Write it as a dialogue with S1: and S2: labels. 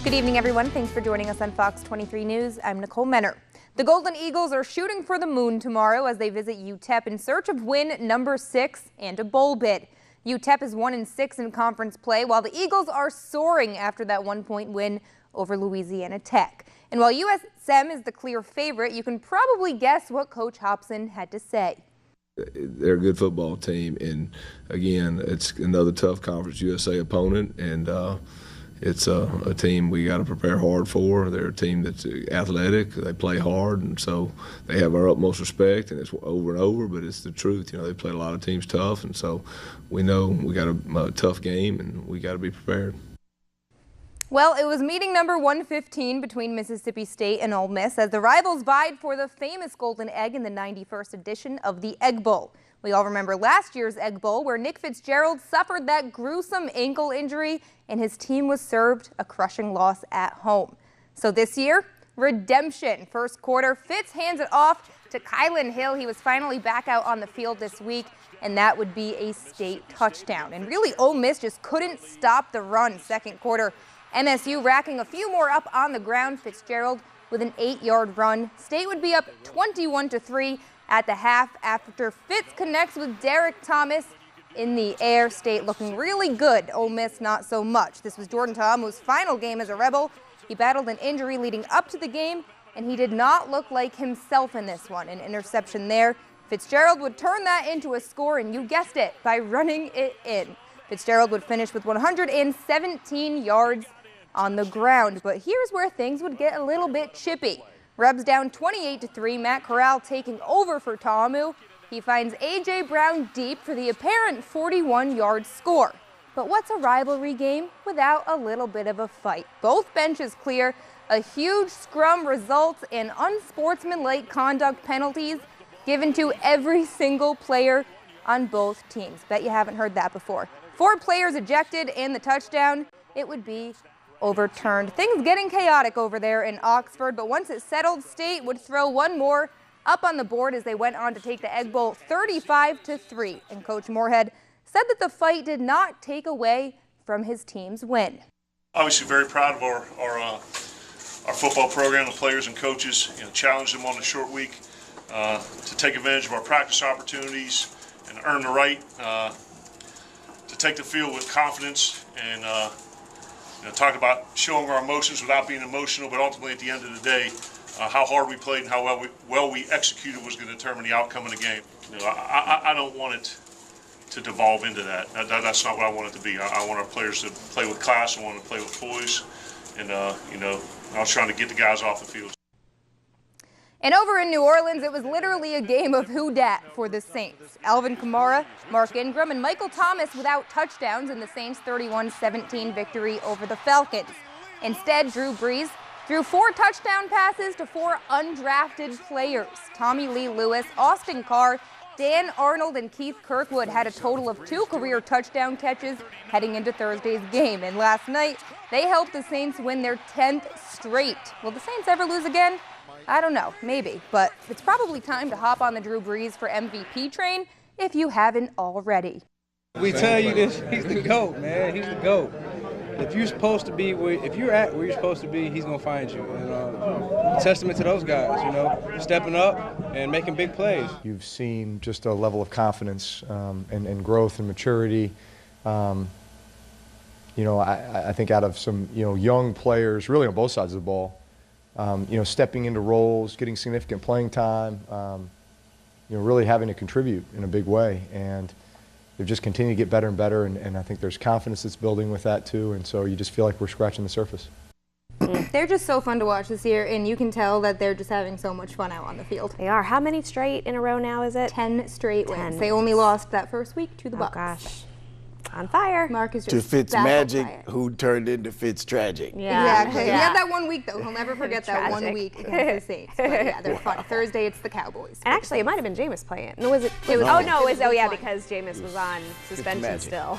S1: Good evening, everyone. Thanks for joining us on Fox 23 News. I'm Nicole Menner. The Golden Eagles are shooting for the moon tomorrow as they visit UTEP in search of win number 6 and a bowl bid. UTEP is 1-6 in conference play, while the Eagles are soaring after that 1-point win over Louisiana Tech. And while USM is the clear favorite, you can probably guess what Coach Hopson had to say.
S2: They're a good football team, and again, it's another tough Conference USA opponent, and it's a team we got to prepare hard for. They're a team that's athletic, they play hard, and so they have our utmost respect, and it's over and over, but it's the truth. You know, they played a lot of teams tough, and so we know we got a tough game, and we got to be prepared.
S1: Well, it was meeting number 115 between Mississippi State and Ole Miss as the rivals vied for the famous Golden Egg in the 91st edition of the Egg Bowl. We all remember last year's Egg Bowl where Nick Fitzgerald suffered that gruesome ankle injury and his team was served a crushing loss at home. So this year, redemption. First quarter, Fitz hands it off to Kylan Hill. He was finally back out on the field this week, and that would be a state touchdown. And really, Ole Miss just couldn't stop the run. Second quarter, MSU racking a few more up on the ground. Fitzgerald with an 8-yard run. State would be up 21-3 at the half after Fitz connects with Derek Thomas in the air. State looking really good. Ole Miss not so much. This was Jordan Ta'amu's final game as a Rebel. He battled an injury leading up to the game, and he did not look like himself in this one. An interception there. Fitzgerald would turn that into a score, and you guessed it, by running it in. Fitzgerald would finish with 117 yards on the ground, but here's where things would get a little bit chippy. Rebs down 28-3. Matt Corral taking over for Ta'amu. He finds A.J. Brown deep for the apparent 41-yard score. But what's a rivalry game without a little bit of a fight? Both benches clear. A huge scrum results in unsportsmanlike conduct penalties given to every single player on both teams. Bet you haven't heard that before. 4 players ejected and the touchdown. It would be overturned. Things getting chaotic over there in Oxford, but once it settled, State would throw one more up on the board as they went on to take the Egg Bowl 35-3. And Coach Moorhead said that the fight did not take away from his team's win.
S3: Obviously very proud of our football program, the players and coaches, challenged them on a short week to take advantage of our practice opportunities and earn the right to take the field with confidence and talk about showing our emotions without being emotional, but ultimately at the end of the day, how hard we played and how well we executed was going to determine the outcome of the game. I don't want it to devolve into that. That's not what I want it to be. I want our players to play with class. I want them to play with poise, and I was trying to get the guys off the field.
S1: And over in New Orleans, it was literally a game of who dat for the Saints. Alvin Kamara, Mark Ingram, and Michael Thomas without touchdowns in the Saints' 31-17 victory over the Falcons. Instead, Drew Brees threw 4 touchdown passes to 4 undrafted players. Tommy Lee Lewis, Austin Carr, Dan Arnold, and Keith Kirkwood had a total of 2 career touchdown catches heading into Thursday's game. And last night, they helped the Saints win their 10th straight. Will the Saints ever lose again? I don't know, maybe, but it's probably time to hop on the Drew Brees for MVP train if you haven't already.
S4: We tell you this, he's the GOAT, man. He's the GOAT. If you're supposed to be, if you're at where you're supposed to be, he's gonna find you. And testament to those guys, stepping up and making big plays.
S5: You've seen just a level of confidence and growth and maturity. I think out of some young players, really on both sides of the ball. Stepping into roles, getting significant playing time, really having to contribute in a big way. And they've just continued to get better and better, and I think there's confidence that's building with that too, and so you just feel like we're scratching the surface.
S1: They're just so fun to watch this year, and you can tell that they're just having so much fun out on the field.
S6: They are. How many straight in a row now is it?
S1: 10 straight wins. They only lost that first week to the Bucs.
S6: Gosh. On fire.
S1: Mark is just
S7: to Fitz Magic, who turned into Fitz Tragic.
S1: Yeah. Exactly. Yeah. He had that one week, though. He'll never forget that 1 week against the Saints. But yeah, they're fun. Thursday, it's the Cowboys.
S6: And actually, it might have been Jameis playing. No, was it?
S1: It was.
S6: Oh no, it was. Oh yeah, because Jameis was on suspension still.